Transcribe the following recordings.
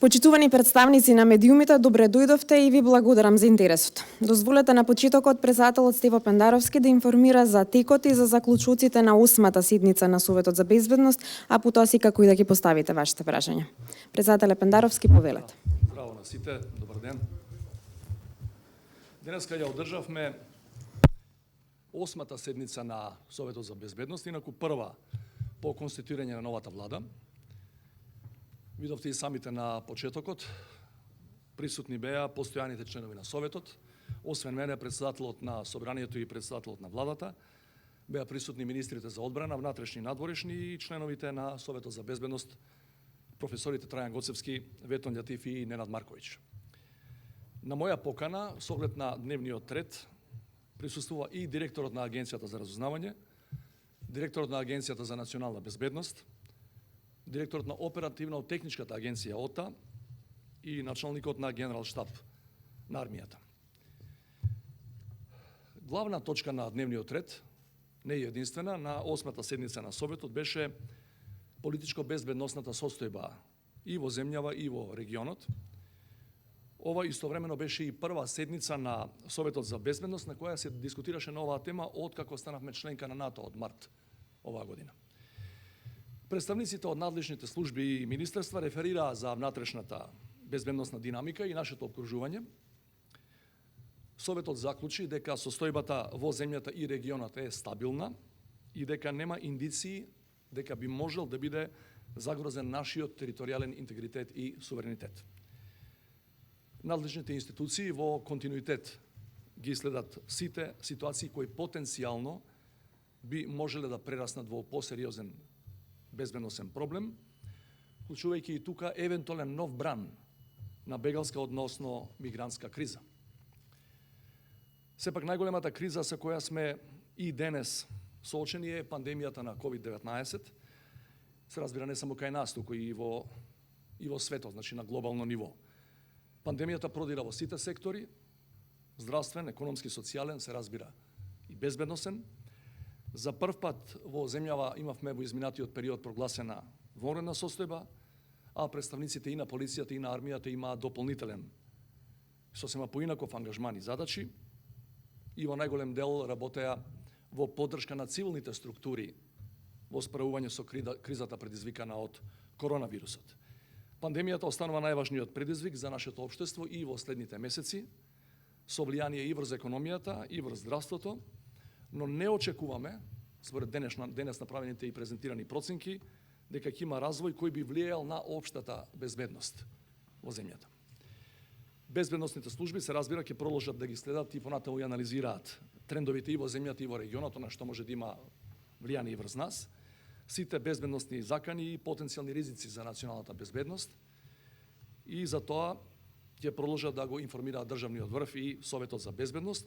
Почитувани представници на медиумите, добре дојдовте и ви благодарам за интересот. Дозволете на почетокот председателот Стево Пендаровски да информира за текот и за заклучоците на 8-та седница на Советот за безбедност, а потоа како и да ги поставите вашите прашања. Председателе Пендаровски, повелете. Здраво на сите, добар ден. Денеска ја одржавме 8-та седница на Советот за безбедност, инаку прва по конституирање на новата влада. Видовте и самите на почетокот, присутни беа постојаните членови на Советот, освен мене председателот на Собранието и председателот на владата, беа присутни министрите за одбрана, внатрешни и надворешни и членовите на Советот за безбедност, професорите Трајан Гоцевски, Ветон Љатифи и Ненад Марковиќ. На моја покана, со оглед на дневниот ред, присуствува и директорот на Агенцијата за разузнавање, директорот на Агенцијата за национална безбедност, директорот на оперативно-техничката агенција ОТА и началникот на Генерал штаб на армијата. Главна точка на дневниот ред, не е единствена, на 8-та седница на Советот беше политичко-безбедносната состојба и во земјава и во регионот. Ова истовремено беше и прва седница на Советот за безбедност на која се дискутираше на оваа тема откако станавме членка на НАТО од март оваа година. Представниците од надлежните служби и министерства реферираа за внатрешната безбедносна динамика и нашето обкружување. Советот заклучи дека состојбата во земјата и регионот е стабилна и дека нема индиции дека би можел да биде загрозен нашиот територијален интегритет и суверенитет. Надлежните институции во континуитет ги следат сите ситуации кои потенцијално би можеле да прераснат во посериозен безбедносен проблем, вклучувајќи и тука евентуален нов бран на бегалска односно мигрантска криза. Сепак најголемата криза со која сме и денес соочени е пандемијата на COVID-19. Се разбира не само кај нас, туку и во светот, значи на глобално ниво. Пандемијата продира во сите сектори, здравствен, економски, социјален, се разбира и безбедносен. За прв пат во земјава имавме во изминатиот период прогласена вонредна состојба, а представниците и на полицијата и на армијата имаат дополнителен, сосема поинаков ангажман и задачи, и во најголем дел работеа во поддршка на цивилните структури во справување со кризата предизвикана од коронавирусот. Пандемијата останува најважниот предизвик за нашето општество и во следните месеци, со влијание и врз економијата, и врз здравството, но не очекуваме, според денес направените и презентирани проценки, дека ќе има развој кој би влијал на општата безбедност во земјата. Безбедносните служби се разбира ќе продолжат да ги следат и понатаму и анализираат трендовите и во земјата и во регионот, на што може да има влијание и врз нас, сите безбедносни закани и потенцијални ризици за националната безбедност, и за тоа ќе продолжат да го информираат државниот врв и Советот за безбедност.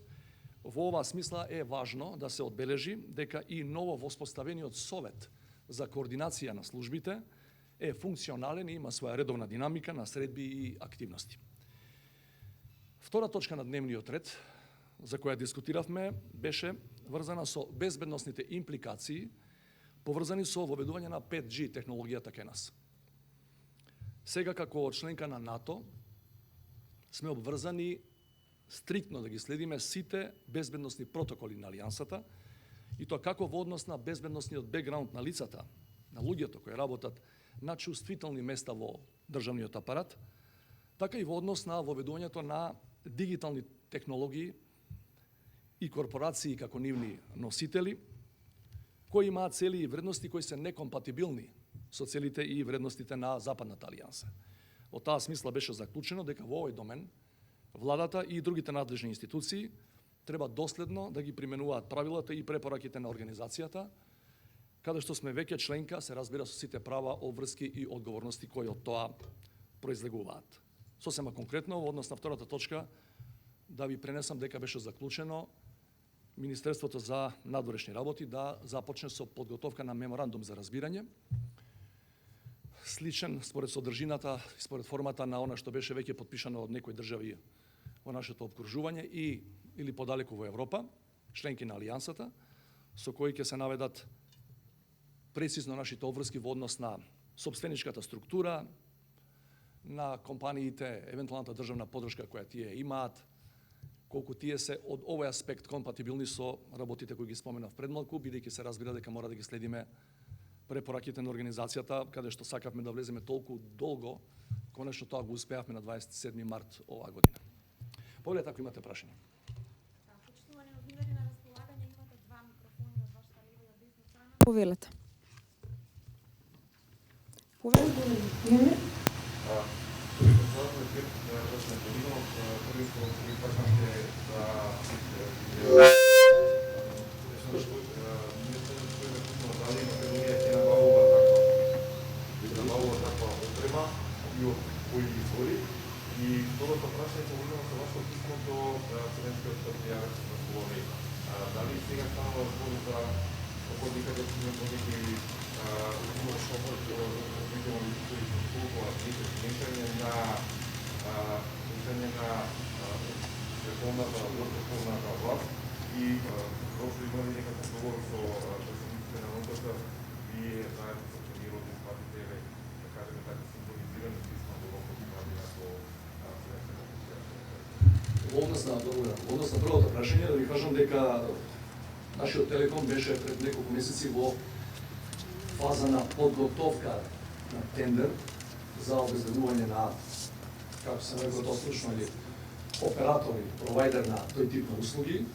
Во оваа смисла е важно да се одбележи дека и ново воспоставениот Совет за координација на службите е функционален и има своја редовна динамика на средби и активности. Втора точка на дневниот ред, за која дискутиравме, беше врзана со безбедносните импликации поврзани со воведување на 5G технологијата кај нас. Сега како членка на НАТО сме обврзани стриктно да ги следиме сите безбедносни протоколи на Алијансата, и тоа како во однос на безбедносниот бекграунд на лицата, на луѓето кои работат на чувствителни места во државниот апарат, така и во однос на воведувањето на дигитални технологии и корпорации како нивни носители, кои имаат цели и вредности кои се некомпатибилни со целите и вредностите на Западната алијанса. Во таа смисла беше заклучено дека во овој домен владата и другите надлежни институции треба доследно да ги применуваат правилата и препораките на организацијата, каде што сме веќе членка, се разбира со сите права, обврски и одговорности кои од тоа произлегуваат. Сосема конкретно, во однос на втората точка, да ви пренесам дека беше заклучено Министерството за надворешни работи да започне со подготовка на меморандум за разбирање, сличен според содржината и според формата на она што беше веќе подпишано од некои држави во нашето обкружување или подалеку во Европа, членки на Алијансата, со кои ќе се наведат прецизно нашите обврски во однос на сопстеничката структура, на компаниите, евентуалната државна поддршка која тие имаат, колку тие се од овој аспект компатибилни со работите кои ги споменав предмалку, бидејќи се разбира дека мора да ги следиме препораките на организацијата, каде што сакавме да влеземе толку долго, конечно тоа го успеавме на 27 март оваа година. Повелете ако имате прашање. Почитувани новинари, на располагање имате 2 микрофони од вашата лева и од десна страна. Повелете. Повелете. И второто прашање поврзано со вашето писмо до Вселенскиот патријарх на Словенија. Дали сега станува збор за слободни каде ќе имаме некои световната власт и прошто имали некаков договор со представниците на НОТ-та и заедно со премиерот изпратите, да кажеме така, синхронизирани писма до локални правила со Во однос на првото прашање, да ви кажам дека нашиот Телеком беше пред неколку месеци во фаза на подготовка на тендер за обезбедување на, како се нарекува тоа стручно, или оператори, провайдер на тој тип на услуги.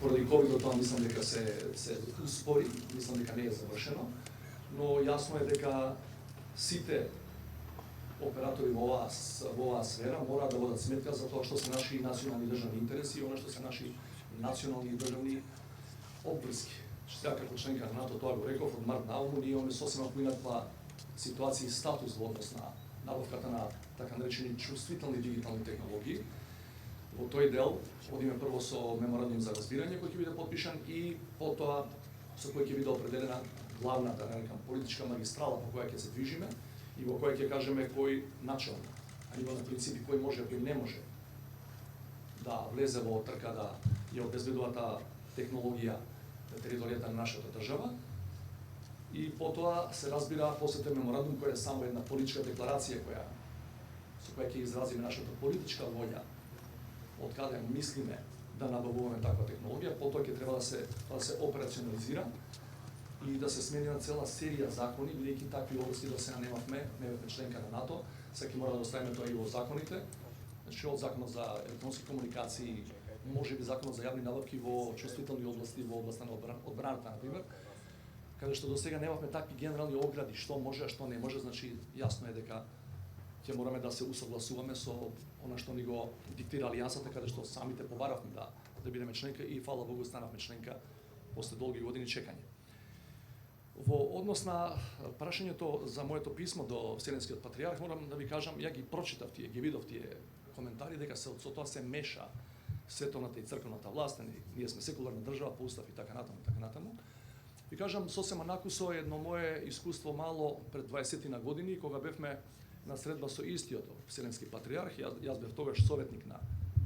Поради ковид тоа мислам дека се успори, мислам дека не е завршено, но јасно е дека сите оператори во оваа сфера мора да водат сметка за тоа што се наши национални државни интереси и она што се наши национални и државни обврски. Сега како членка на НАТО, тоа го реков, од март наоваму ние имаме сосема поинаква ситуација и статус во однос на набавката на така наречени чувствителни дигитални технологии. Во тој дел одиме прво со меморандум за разбирање кој ќе биде подпишан и потоа со кој ќе биде определена главната, да рекам, политичка магистрала по која ќе се движиме и во која ќе кажеме кој начелно, а ниво на принципи кој може, кој не може да влезе во трка да ја обезбедува таа технологија на територијата на нашата држава. И потоа се разбира после тој меморандум кој е само една политичка декларација со која ќе изразиме нашата политичка волја од каде мислиме да набавуваме таква технологија, потоа ќе треба да се операционализира и да се смени на цела серија закони, бидејќи такви области до сега немавме, не бевме членка на НАТО, сега ќе мора да оставиме тоа и во законите. Значи од законот за електронски комуникации, можеби законот за јавни набавки во чувствителни области, во областа на одбраната, например, каде што до сега немавме такви генерални огради, што може, а што не може, значи јасно е дека ќе мораме да се усогласуваме со она што ни го диктира алијансата, каде што самите побаравме да бидеме членка и фала Богу станавме членка после долги години чекање. Во однос на прашањето за моето писмо до Вселенскиот патријарх, морам да ви кажам, ја ги прочитав тие, ги видов тие коментари, дека со тоа се меша световната и црковната власт, ние сме секуларна држава по устав и така натаму. Ви кажам, сосема накусо едно мое искуство мало пред 20 години, кога бевме на средба со истиот Вселенски патријарх, јас бев тогаш советник на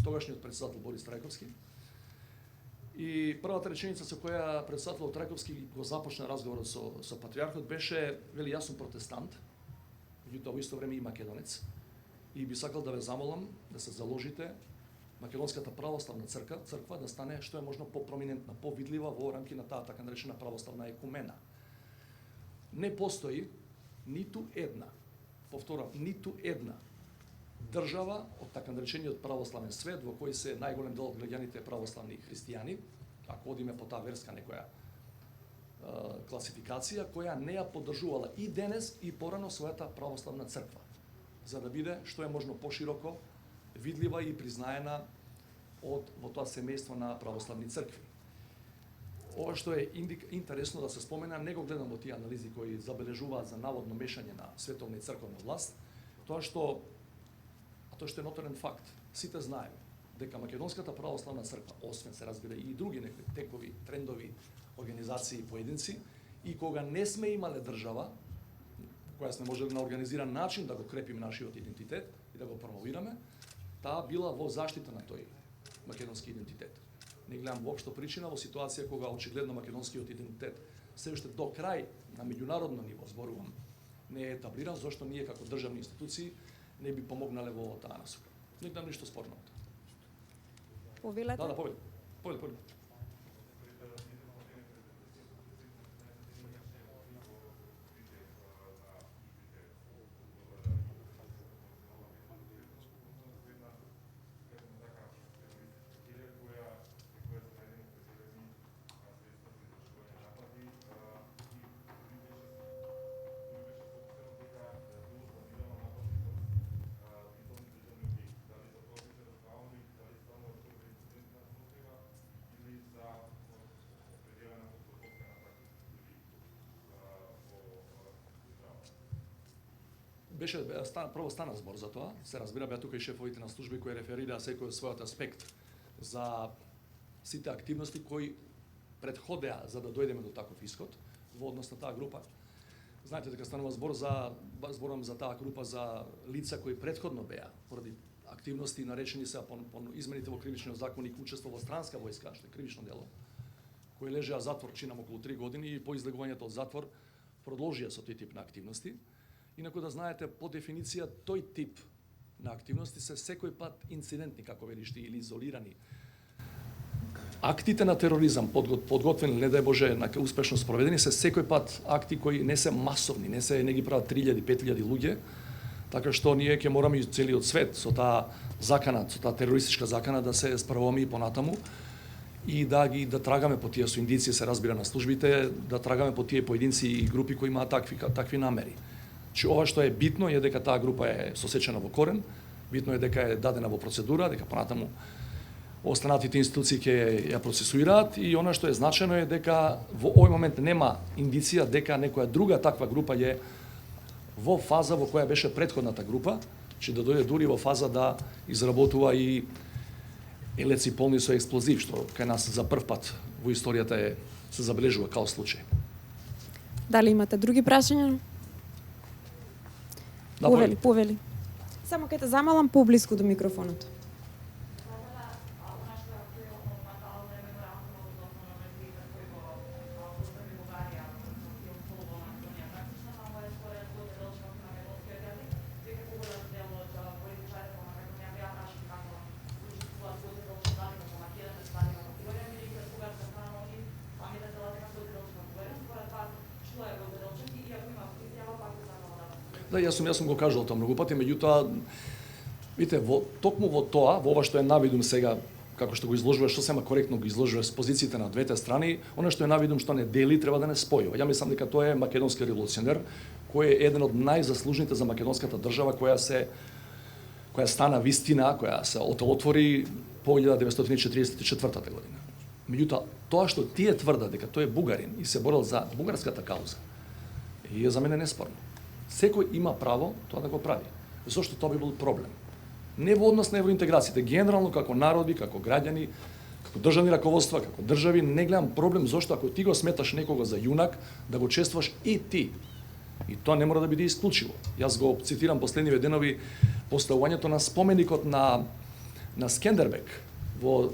тогашниот председател Борис Трајковски. И првата реченица со која председателот Трајковски го започна разговорот со патријархот беше: вели, јас сум протестант, меѓутоа во исто време и македонец, и би сакал да ве замолам да се заложите Македонската православна црква да стане што е можно попроминентна, повидлива во рамки на таа така наречена православна екумена. Не постои ниту една, повторам, ниту една држава од така наречениот православен свет во кој се најголем дел од граѓаните православни христијани, ако одиме по таа верска некоја класификација, која не ја поддржувала и денес и порано својата православна црква, за да биде што е можно пошироко видлива и признаена во тоа семејство на православни цркви. Ова што е интересно да се спомена, не го гледам во тие анализи кои забележуваат за наводно мешање на световна и црковна власт, тоа што е ноторен факт. Сите знаеме дека Македонската православна црква, освен се разбира и други некои текови, трендови, организации и поединци, и кога не сме имале држава, која сме можели на организиран начин да го крепиме нашиот идентитет и да го промовираме, таа била во заштита на тој македонски идентитет. Не гледам воопшто причина во ситуација кога очигледно македонскиот идентитет се уште до крај на меѓународно ниво, зборувам, не е етаблиран, зашто ние како државни институции не би помогнале во таа насока. Не гледам ништо спорно. Повелете? Да, повели. Повели. Прво стана збор за тоа, се разбира, беа тука и шефовите на служби кои реферираа секој од својот аспект за сите активности кои предходеа за да дојдеме до таков исход во однос на таа група. Знаете дека станува зборам за таа група за лица кои предходно беа поради активности наречени се по измените во кривичниот законник учество во странска војска, што е кривично дело, кои лежеа затвор чинам околу 3 години и по излегувањето од затвор продолжија со тој тип на активности. Инаку да знаете, по дефиниција, тој тип на активности се секој пат инцидентни, како велиш ти, или изолирани. Актите на тероризам, подготвени, не дај Боже, успешно спроведени, се секој пат акти кои не се масовни, не ги прават 3000, 5000 луѓе, така што ние ќе мораме и целиот свет со таа закана, со таа терористичка закана да се справуваме и понатаму и да трагаме по тие со индици, се разбира на службите, да трагаме по тие поединци и групи кои имаат такви намери. Че ова што е битно е дека таа група е сосечена во корен, битно е дека е дадена во процедура, дека понатаму останатите институции ќе ја процесуираат и она што е значено е дека во овој момент нема индиција дека некоја друга таква група е во фаза во која беше претходната група, че да дојде дури во фаза да изработува и елеци полни со експлозив, што кај нас за прв пат во историјата се забележува као случај. Дали имате други прашања? Да, повели. Само кај те замалам поблиску до микрофонот. Да, јас сум го кажал тоа многу пати, меѓутоа, видите, токму во тоа, во ова што е навидум сега, како што го изложуваш, сосема коректно го изложуваш с позициите на двете страни, она што е навидум што не дели, треба да не спојува. Ја мислам дека тоа е македонски револуционер, кој е еден од најзаслужните за македонската држава, која стана вистина, која се отвори по 1944 година. Меѓутоа, тоа што тие тврдат дека тој е бугарин и се борел за бугарската кауза, е за мене неспорно. Секој има право тоа да го прави. Зошто тоа би бил проблем? Не во однос на евроинтеграцијата, генерално како народи, како граѓани, како државни раководства, како држави, не гледам проблем зошто ако ти го сметаш некого за јунак, да го чествуваш и ти. И тоа не мора да биде исклучиво. Јас го цитирам последниве денови поставувањето на споменикот на Скендербек во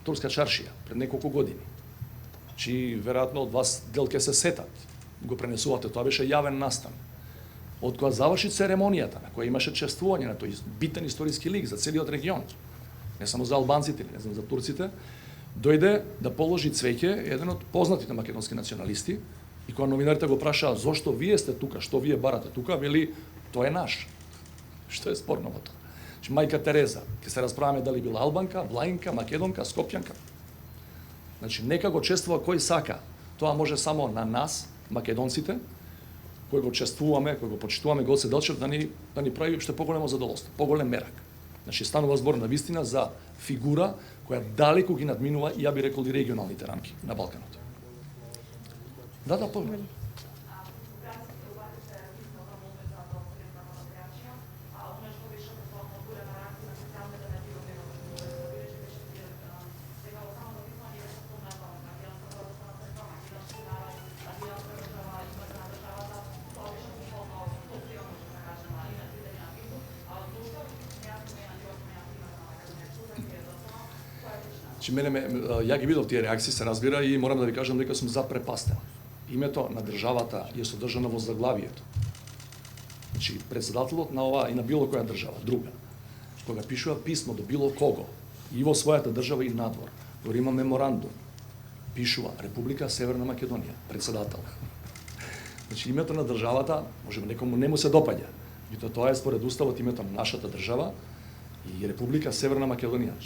Турска чаршија пред неколку години. Чи веројатно од вас дел ќе се сетат. Го пренесувате, тоа беше јавен настан. Од кога заврши церемонијата, на која имаше чествување на тој битен историски лик за целиот регион, не само за албанците, не знам за турците, дојде да положи цвеќе еден од познатите македонски националисти и кога новинарите го прашаа зошто вие сте тука, што вие барате тука, вели тоа е наш. Што е спорно во тоа? Мајка Тереза, ќе се расправаме дали била албанка, влаинка, македонка, скопјанка. Значи нека го чествува кој сака. Тоа може само на нас, македонците, кој го чествуваме, кој го почитуваме Гоце Делчев, да ни прави уште поголемо задоволство, поголем мерак. Значи станува збор на вистина за фигура која далеку ги надминува, ја би рекол, и регионалните рамки на Балканот. Да, повели. Ја ги видов тие реакции, се разбира, и морам да ви кажам дека сум запрепастен. Името на државата е содржано во заглавието. Значи, председателот на оваа и на било која држава, друга, кога пишува писмо до било кого, и во својата држава и надвор, дори има меморандум, пишува Република Северна Македонија, председател. Значи, името на државата, може би некому не му се допаѓа, меѓутоа тоа е според уставот името на нашата држава и Република Северна Македонија.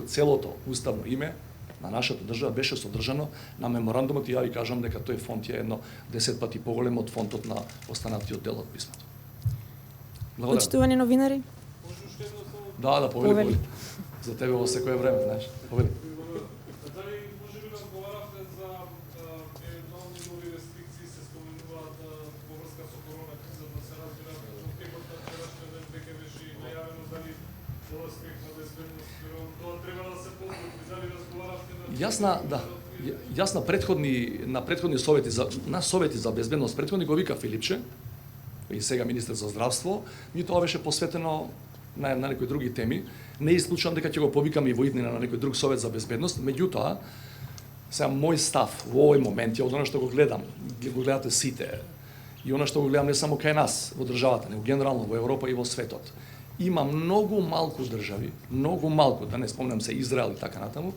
Целото уставно име на нашата држава беше содржано на меморандумот и ја ви кажам дека тој фонд е едно 10 пати поголем од фондот на останатиот дел од писмото. Благодарам. Почитувани новинари? Да, повели. Повели. За тебе во секое време, знаеш. Повели. Дали може би разговаравте за евентуални нови рестрикции, се споменуваат во врска со корона криза, да се разбира во текот на вчерашниот ден веќе беше најавено дали во аспект на безбедност, тоа треба да се подготви, дали разговаравте Јас на претходни совети за безбедност претходни го вика Филипче и сега министер за здравство, ми тоа беше посветено на некои други теми. Не исклучувам дека ќе го повикаме и во иднина на некој друг совет за безбедност, меѓутоа сега мој став во овој момент е од она што го гледам, го гледате сите, и она што го гледам не само кај нас во државата, него генерално во Европа и во светот. Има многу малку држави, многу малку, да не спомнам се Израел и така натаму,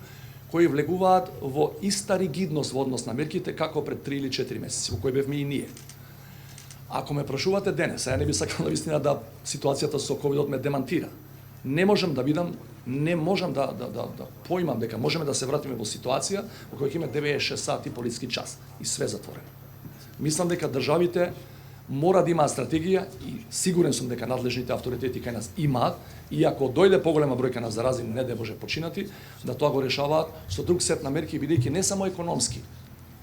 кои влегуваат во иста ригидност во однос на мерките како пред 3 или 4 месеци, во кои бевме и ние. Ако ме прашувате денес, ја не би сакал навистина да ситуацијата со ковидот ме демантира. Не можам да поимам дека можеме да се вратиме во ситуација во која ќе има 96 сати полиски час и све затворено. Мислам дека државите мора да имаат стратегија и сигурен сум дека надлежните авторитети кај нас имаат, и ако дојде поголема бројка на заразени, не да може починати, да тоа го решаваат со друг сет на мерки, бидејќи не само економски,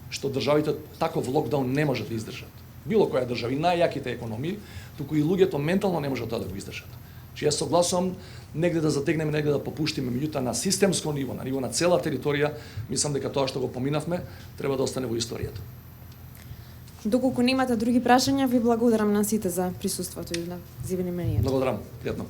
што државите таков локдаун не може да издржат. Било која држава, и најјаките економии, туку и луѓето ментално не можат тоа да го издржат. Че јас согласувам негде да затегнеме, негде да попуштиме, меѓутоа на системско ниво, на ниво на цела територија, мислам дека тоа што го поминавме треба да остане во историјата. Доколку немате други прашања, ви благодарам на сите за присуството и на зивени мнението. Благодарам, пријатно.